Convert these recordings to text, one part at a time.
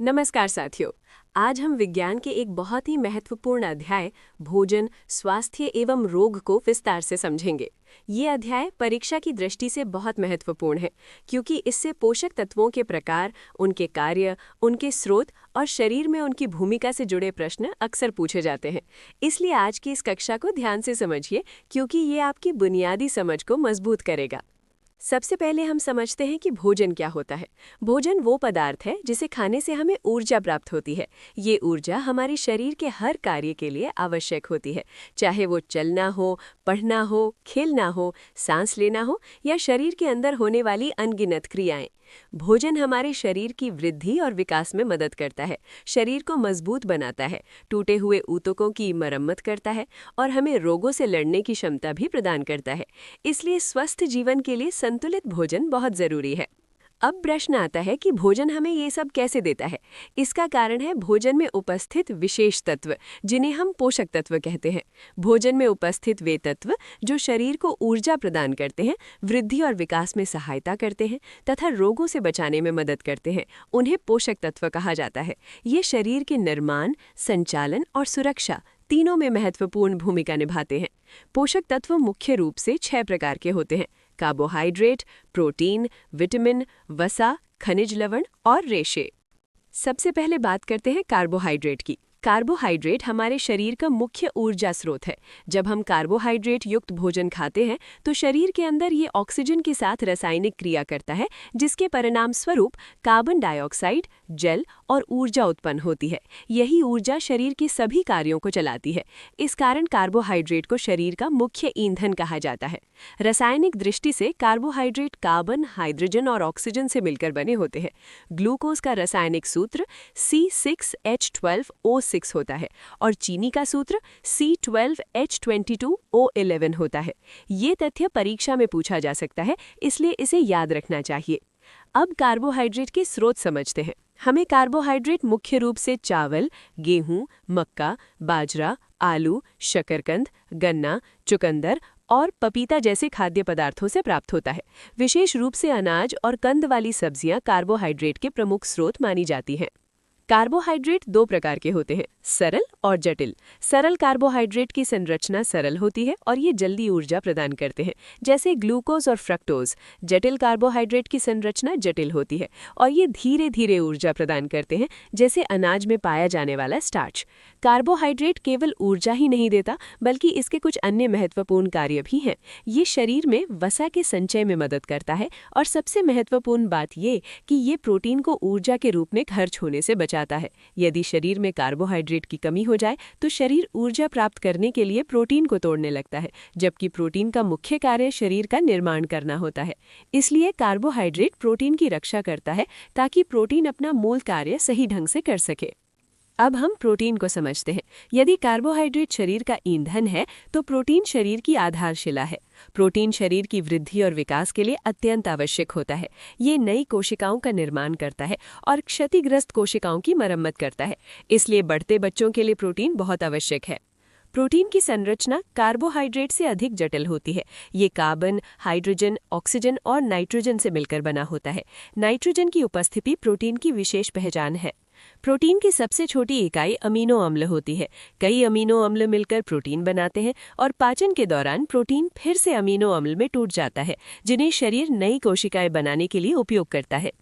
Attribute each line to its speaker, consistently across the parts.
Speaker 1: नमस्कार साथियों। आज हम विज्ञान के एक बहुत ही महत्वपूर्ण अध्याय भोजन, स्वास्थ्य एवं रोग को विस्तार से समझेंगे। ये अध्याय परीक्षा की दृष्टि से बहुत महत्वपूर्ण है क्योंकि इससे पोषक तत्वों के प्रकार, उनके कार्य, उनके स्रोत और शरीर में उनकी भूमिका से जुड़े प्रश्न अक्सर पूछे जाते हैं। इसलिए आज की इस कक्षा को ध्यान से समझिए क्योंकि ये आपकी बुनियादी समझ को मजबूत करेगा। सबसे पहले हम समझते हैं कि भोजन क्या होता है। भोजन वो पदार्थ है जिसे खाने से हमें ऊर्जा प्राप्त होती है। ये ऊर्जा हमारे शरीर के हर कार्य के लिए आवश्यक होती है, चाहे वो चलना हो, पढ़ना हो, खेलना हो, सांस लेना हो या शरीर के अंदर होने वाली अनगिनत क्रियाएं। भोजन हमारे शरीर की वृद्धि और विकास में मदद करता है, शरीर को मजबूत बनाता है, टूटे हुए ऊतकों की मरम्मत करता है और हमें रोगों से लड़ने की क्षमता भी प्रदान करता है। इसलिए स्वस्थ जीवन के लिए संतुलित भोजन बहुत जरूरी है। अब प्रश्न आता है कि भोजन हमें ये सब कैसे देता है। इसका कारण है भोजन में उपस्थित विशेष तत्व, जिन्हें हम पोषक तत्व कहते हैं। भोजन में उपस्थित वे तत्व जो शरीर को ऊर्जा प्रदान करते हैं, वृद्धि और विकास में सहायता करते हैं तथा रोगों से बचाने में मदद करते हैं, उन्हें पोषक तत्व कहा जाता है। ये शरीर के निर्माण, संचालन और सुरक्षा तीनों में महत्वपूर्ण भूमिका निभाते हैं। पोषक तत्व मुख्य रूप से 6 प्रकार के होते हैं: कार्बोहाइड्रेट, प्रोटीन, विटामिन, वसा, खनिज लवण और रेशे। सबसे पहले बात करते हैं कार्बोहाइड्रेट की। कार्बोहाइड्रेट हमारे शरीर का मुख्य ऊर्जा स्रोत है। जब हम कार्बोहाइड्रेट युक्त भोजन खाते हैं तो शरीर के अंदर ये ऑक्सीजन के साथ रासायनिक क्रिया करता है, जिसके परिणाम स्वरूप कार्बन डाइऑक्साइड, जल और ऊर्जा उत्पन्न होती है। यही ऊर्जा शरीर के सभी कार्यों को चलाती है। इस कारण कार्बोहाइड्रेट को शरीर का मुख्य ईंधन कहा जाता है। रासायनिक दृष्टि से कार्बोहाइड्रेट कार्बन, हाइड्रोजन और ऑक्सीजन से मिलकर बने होते हैं। ग्लूकोज का रासायनिक सूत्र C6H12O6 होता है और चीनी का सूत्र C12H22O11 होता है। ये तथ्य परीक्षा में पूछा जा सकता है, इसलिए इसे याद रखना चाहिए। अब कार्बोहाइड्रेट के स्रोत समझते हैं। हमें कार्बोहाइड्रेट मुख्य रूप से चावल, गेहूं, मक्का, बाजरा, आलू, शकरकंद, गन्ना, चुकंदर और पपीता जैसे खाद्य पदार्थों से प्राप्त होता है। विशेष रूप से अनाज और कंद वाली सब्जियां कार्बोहाइड्रेट के प्रमुख स्रोत मानी जाती हैं। कार्बोहाइड्रेट 2 प्रकार के होते हैं: सरल और जटिल। सरल कार्बोहाइड्रेट की संरचना सरल होती है और ये जल्दी ऊर्जा प्रदान करते हैं, जैसे ग्लूकोज और फ्रक्टोज। जटिल कार्बोहाइड्रेट की संरचना जटिल होती है और ये धीरे धीरे ऊर्जा प्रदान करते हैं, जैसे अनाज में पाया जाने वाला स्टार्च। कार्बोहाइड्रेट केवल ऊर्जा ही नहीं देता, बल्कि इसके कुछ अन्य महत्वपूर्ण कार्य भी हैं। ये शरीर में वसा के संचय में मदद करता है और सबसे महत्वपूर्ण बात ये कि ये प्रोटीन को ऊर्जा के रूप में खर्च होने से बचाता है। यदि शरीर में कार्बोहाइड्रेट की कमी हो जाए तो शरीर ऊर्जा प्राप्त करने के लिए प्रोटीन को तोड़ने लगता है, जबकि प्रोटीन का मुख्य कार्य शरीर का निर्माण करना होता है। इसलिए कार्बोहाइड्रेट प्रोटीन की रक्षा करता है ताकि प्रोटीन अपना मूल कार्य सही ढंग से कर सके। अब हम प्रोटीन को समझते हैं। यदि कार्बोहाइड्रेट शरीर का ईंधन है तो प्रोटीन शरीर की आधारशिला है। प्रोटीन शरीर की वृद्धि और विकास के लिए अत्यंत आवश्यक होता है। ये नई कोशिकाओं का निर्माण करता है और क्षतिग्रस्त कोशिकाओं की मरम्मत करता है। इसलिए बढ़ते बच्चों के लिए प्रोटीन बहुत आवश्यक है। प्रोटीन की संरचना कार्बोहाइड्रेट से अधिक जटिल होती है। ये कार्बन, हाइड्रोजन, ऑक्सीजन और नाइट्रोजन से मिलकर बना होता है। नाइट्रोजन की उपस्थिति प्रोटीन की विशेष पहचान है। प्रोटीन की सबसे छोटी इकाई अमीनो अम्ल होती है। कई अमीनो अम्ल मिलकर प्रोटीन बनाते हैं और पाचन के दौरान प्रोटीन फिर से अमीनो अम्ल में टूट जाता है, जिन्हें शरीर नई कोशिकाएं बनाने के लिए उपयोग करता है।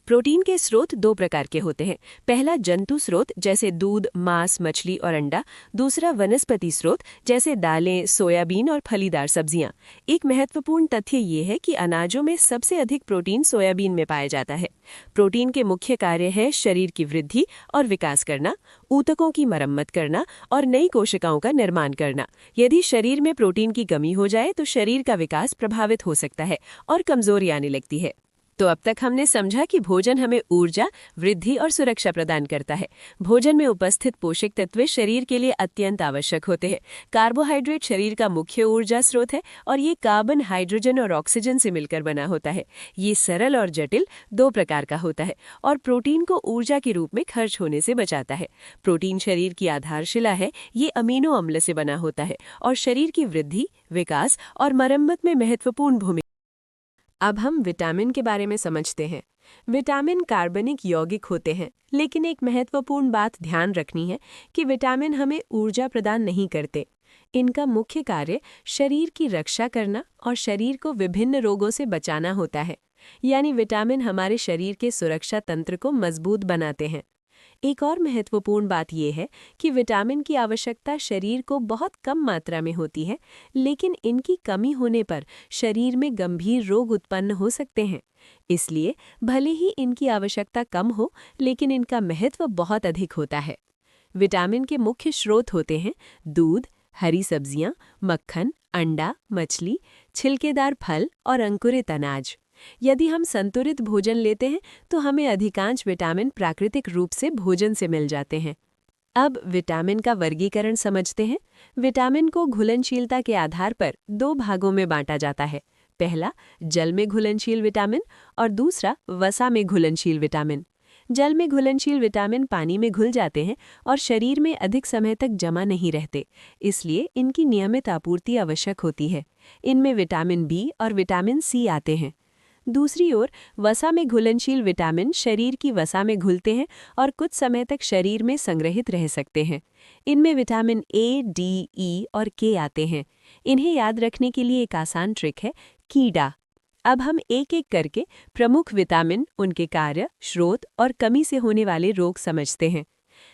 Speaker 1: प्रोटीन के स्रोत 2 प्रकार के होते हैं। पहला जंतु स्रोत जैसे दूध, मांस, मछली और अंडा। दूसरा वनस्पति स्रोत जैसे दालें, सोयाबीन और फलीदार सब्जियां। एक महत्वपूर्ण तथ्य ये है कि अनाजों में सबसे अधिक प्रोटीन सोयाबीन में पाया जाता है। प्रोटीन के मुख्य कार्य है शरीर की वृद्धि और विकास करना, ऊतकों की मरम्मत करना और नई कोशिकाओं का निर्माण करना। यदि शरीर में प्रोटीन की कमी हो जाए तो शरीर का विकास प्रभावित हो सकता है और कमजोरी आने लगती है। तो अब तक हमने समझा कि भोजन हमें ऊर्जा, वृद्धि और सुरक्षा प्रदान करता है। भोजन में उपस्थित पोषक तत्व शरीर के लिए अत्यंत आवश्यक होते हैं। कार्बोहाइड्रेट शरीर का मुख्य ऊर्जा स्रोत है और ये कार्बन, हाइड्रोजन और ऑक्सीजन से मिलकर बना होता है। ये सरल और जटिल 2 प्रकार का होता है और प्रोटीन को ऊर्जा के रूप में खर्च होने से बचाता है। प्रोटीन शरीर की आधारशिला है। ये अमीनो अम्ल से बना होता है और शरीर की वृद्धि, विकास और मरम्मत में महत्वपूर्ण भूमिका। अब हम विटामिन के बारे में समझते हैं। विटामिन कार्बनिक यौगिक होते हैं, लेकिन एक महत्वपूर्ण बात ध्यान रखनी है कि विटामिन हमें ऊर्जा प्रदान नहीं करते। इनका मुख्य कार्य शरीर की रक्षा करना और शरीर को विभिन्न रोगों से बचाना होता है। यानी विटामिन हमारे शरीर के सुरक्षा तंत्र को मजबूत बनाते हैं। एक और महत्वपूर्ण बात यह है कि विटामिन की आवश्यकता शरीर को बहुत कम मात्रा में होती है, लेकिन इनकी कमी होने पर शरीर में गंभीर रोग उत्पन्न हो सकते हैं। इसलिए भले ही इनकी आवश्यकता कम हो, लेकिन इनका महत्व बहुत अधिक होता है। विटामिन के मुख्य स्रोत होते हैं दूध, हरी सब्जियां, मक्खन, अंडा, मछली, छिलकेदार फल और अंकुरित अनाज। यदि हम संतुलित भोजन लेते हैं तो हमें अधिकांश विटामिन प्राकृतिक रूप से भोजन से मिल जाते हैं। अब विटामिन का वर्गीकरण समझते हैं। विटामिन को घुलनशीलता के आधार पर दो भागों में बांटा जाता है। पहला जल में घुलनशील विटामिन और दूसरा वसा में घुलनशील विटामिन। जल में घुलनशील विटामिन पानी में घुल जाते हैं और शरीर में अधिक समय तक जमा नहीं रहते, इसलिए इनकी नियमित आपूर्ति आवश्यक होती है। इनमें विटामिन बी और विटामिन सी आते हैं। दूसरी ओर वसा में घुलनशील विटामिन शरीर की वसा में घुलते हैं और कुछ समय तक शरीर में संग्रहित रह सकते हैं। इनमें विटामिन ए, डी, ई और के आते हैं। इन्हें याद रखने के लिए एक आसान ट्रिक है, कीडा। अब हम एक एक करके प्रमुख विटामिन, उनके कार्य, स्रोत और कमी से होने वाले रोग समझते हैं।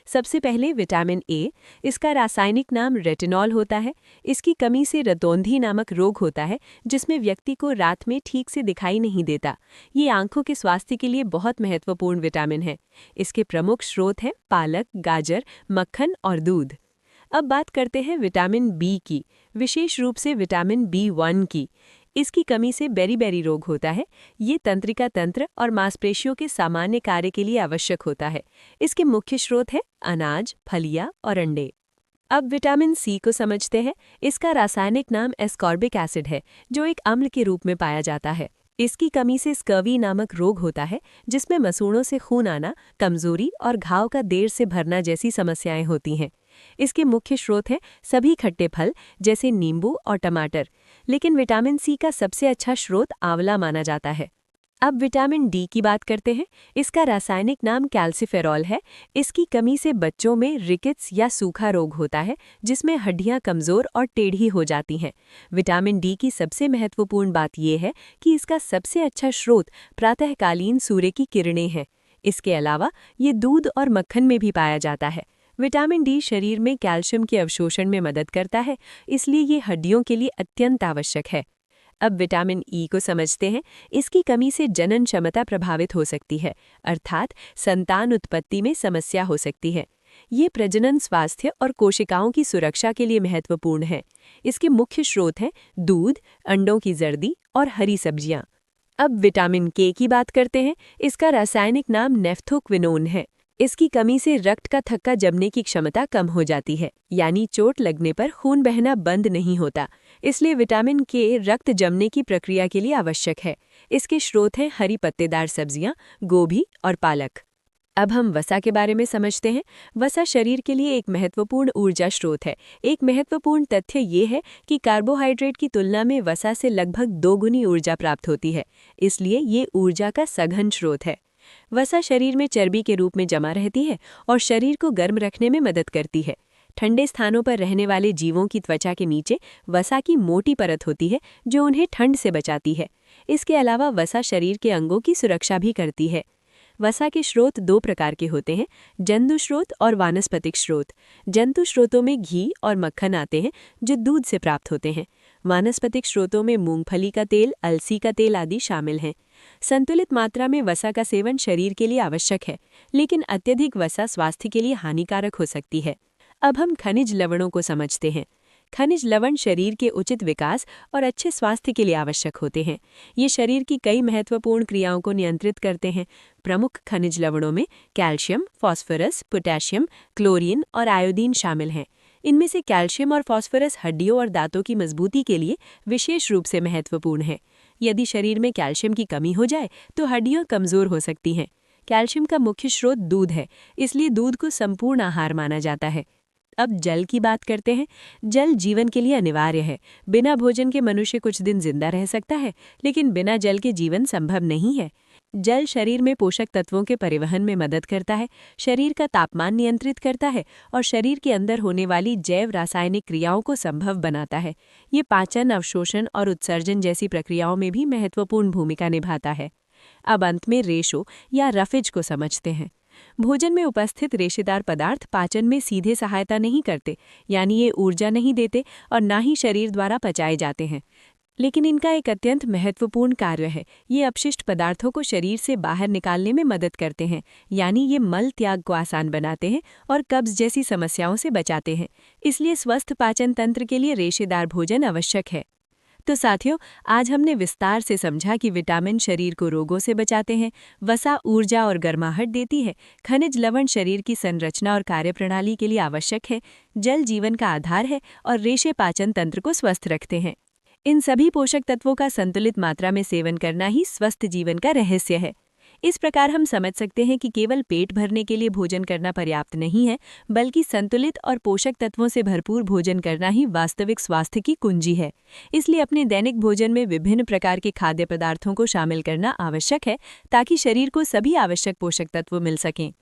Speaker 1: सबसे पहले विटामिन ए। इसका रासायनिक नाम रेटिनॉल होता है। इसकी कमी से रतौंधी नामक रोग होता है, जिसमें व्यक्ति को रात में ठीक से दिखाई नहीं देता। ये आंखों के स्वास्थ्य के लिए बहुत महत्वपूर्ण विटामिन है। इसके प्रमुख स्रोत हैं पालक, गाजर, मक्खन और दूध। अब बात करते हैं विटामिन बी की, विशेष रूप से विटामिन B1 की। इसकी कमी से बेरी-बेरी रोग होता है। ये तंत्रिका तंत्र और मांसपेशियों के सामान्य कार्य के लिए आवश्यक होता है। इसके मुख्य स्रोत हैं अनाज, फलियां और अंडे। अब विटामिन सी को समझते हैं। इसका रासायनिक नाम एस्कॉर्बिक एसिड है, जो एक अम्ल के रूप में पाया जाता है। इसकी कमी से स्कर्वी नामक रोग होता है, जिसमें मसूड़ों से खून आना, कमजोरी और घाव का देर से भरना जैसी समस्याएं होती हैं। इसके मुख्य स्रोत हैं सभी खट्टे फल जैसे नींबू और टमाटर, लेकिन विटामिन सी का सबसे अच्छा स्रोत आंवला माना जाता है। अब विटामिन डी की बात करते हैं। इसका रासायनिक नाम कैल्सिफेरॉल है। इसकी कमी से बच्चों में रिकेट्स या सूखा रोग होता है, जिसमें हड्डियां कमजोर और टेढ़ी हो जाती हैं। विटामिन डी की सबसे महत्वपूर्ण बात यह है कि इसका सबसे अच्छा स्रोत प्रातःकालीन सूर्य की किरणें हैं। इसके अलावा ये दूध और मक्खन में भी पाया जाता है। विटामिन डी शरीर में कैल्शियम के अवशोषण में मदद करता है, इसलिए ये हड्डियों के लिए अत्यंत आवश्यक है। अब विटामिन ई को समझते हैं। इसकी कमी से जनन क्षमता प्रभावित हो सकती है, अर्थात संतान उत्पत्ति में समस्या हो सकती है। ये प्रजनन स्वास्थ्य और कोशिकाओं की सुरक्षा के लिए महत्वपूर्ण है। इसके मुख्य स्रोत हैं दूध, अंडों की जर्दी और हरी सब्जियां। अब विटामिन के की बात करते हैं। इसका रासायनिक नाम नेफ्थोक्विनोन है। इसकी कमी से रक्त का थक्का जमने की क्षमता कम हो जाती है, यानी चोट लगने पर खून बहना बंद नहीं होता। इसलिए विटामिन के रक्त जमने की प्रक्रिया के लिए आवश्यक है। इसके स्रोत हैं हरी पत्तेदार सब्जियां, गोभी और पालक। अब हम वसा के बारे में समझते हैं। वसा शरीर के लिए एक महत्वपूर्ण ऊर्जा स्रोत है। एक महत्वपूर्ण तथ्य ये है कि कार्बोहाइड्रेट की तुलना में वसा से लगभग 2 गुनी ऊर्जा प्राप्त होती है, इसलिए ये ऊर्जा का सघन स्रोत है। वसा शरीर में चर्बी के रूप में जमा रहती है और शरीर को गर्म रखने में मदद करती है। ठंडे स्थानों पर रहने वाले जीवों की त्वचा के नीचे वसा की मोटी परत होती है, जो उन्हें ठंड से बचाती है। इसके अलावा वसा शरीर के अंगों की सुरक्षा भी करती है। वसा के स्रोत 2 प्रकार के होते हैं, जंतु स्रोत और वानस्पतिक स्रोत। जंतु स्रोतों में घी और मक्खन आते हैं, जो दूध से प्राप्त होते हैं। वानस्पतिक स्रोतों में मूंगफली का तेल, अलसी का तेल आदि शामिल हैं। संतुलित मात्रा में वसा का सेवन शरीर के लिए आवश्यक है, लेकिन अत्यधिक वसा स्वास्थ्य के लिए हानिकारक हो सकती है। अब हम खनिज लवणों को समझते हैं। खनिज लवण शरीर के उचित विकास और अच्छे स्वास्थ्य के लिए आवश्यक होते हैं। ये शरीर की कई महत्वपूर्ण क्रियाओं को नियंत्रित करते हैं। प्रमुख खनिज लवणों में कैल्शियम, फास्फोरस, पोटेशियम, क्लोरीन और आयोडीन शामिल हैं। इनमें से कैल्शियम और फास्फोरस हड्डियों और दांतों की मजबूती के लिए विशेष रूप से महत्वपूर्ण है। यदि शरीर में कैल्शियम की कमी हो जाए तो हड्डियां कमजोर हो सकती हैं। कैल्शियम का मुख्य स्रोत दूध है, इसलिए दूध को संपूर्ण आहार माना जाता है। अब जल की बात करते हैं। जल जीवन के लिए अनिवार्य है। बिना भोजन के मनुष्य कुछ दिन जिंदा रह सकता है, लेकिन बिना जल के जीवन संभव नहीं है। जल शरीर में पोषक तत्वों के परिवहन में मदद करता है, शरीर का तापमान नियंत्रित करता है और शरीर के अंदर होने वाली जैव रासायनिक क्रियाओं को संभव बनाता है। ये पाचन, अवशोषण और उत्सर्जन जैसी प्रक्रियाओं में भी महत्वपूर्ण भूमिका निभाता है। अब अंत में रेशों या रफेज को समझते हैं। भोजन में उपस्थित रेशेदार पदार्थ पाचन में सीधे सहायता नहीं करते, यानी ये ऊर्जा नहीं देते और ना ही शरीर द्वारा पचाए जाते हैं। लेकिन इनका एक अत्यंत महत्वपूर्ण कार्य है। ये अपशिष्ट पदार्थों को शरीर से बाहर निकालने में मदद करते हैं, यानी ये मल त्याग को आसान बनाते हैं और कब्ज जैसी समस्याओं से बचाते हैं। इसलिए स्वस्थ पाचन तंत्र के लिए रेशेदार भोजन आवश्यक है। तो साथियों, आज हमने विस्तार से समझा कि विटामिन शरीर को रोगों से बचाते हैं, वसा ऊर्जा और गर्माहट देती है, खनिज लवण शरीर की संरचना और कार्यप्रणाली के लिए आवश्यक है, जल जीवन का आधार है और रेशे पाचन तंत्र को स्वस्थ रखते हैं। इन सभी पोषक तत्वों का संतुलित मात्रा में सेवन करना ही स्वस्थ जीवन का रहस्य है। इस प्रकार हम समझ सकते हैं कि केवल पेट भरने के लिए भोजन करना पर्याप्त नहीं है, बल्कि संतुलित और पोषक तत्वों से भरपूर भोजन करना ही वास्तविक स्वास्थ्य की कुंजी है। इसलिए अपने दैनिक भोजन में विभिन्न प्रकार के खाद्य पदार्थों को शामिल करना आवश्यक है, ताकि शरीर को सभी आवश्यक पोषक तत्व मिल सकें।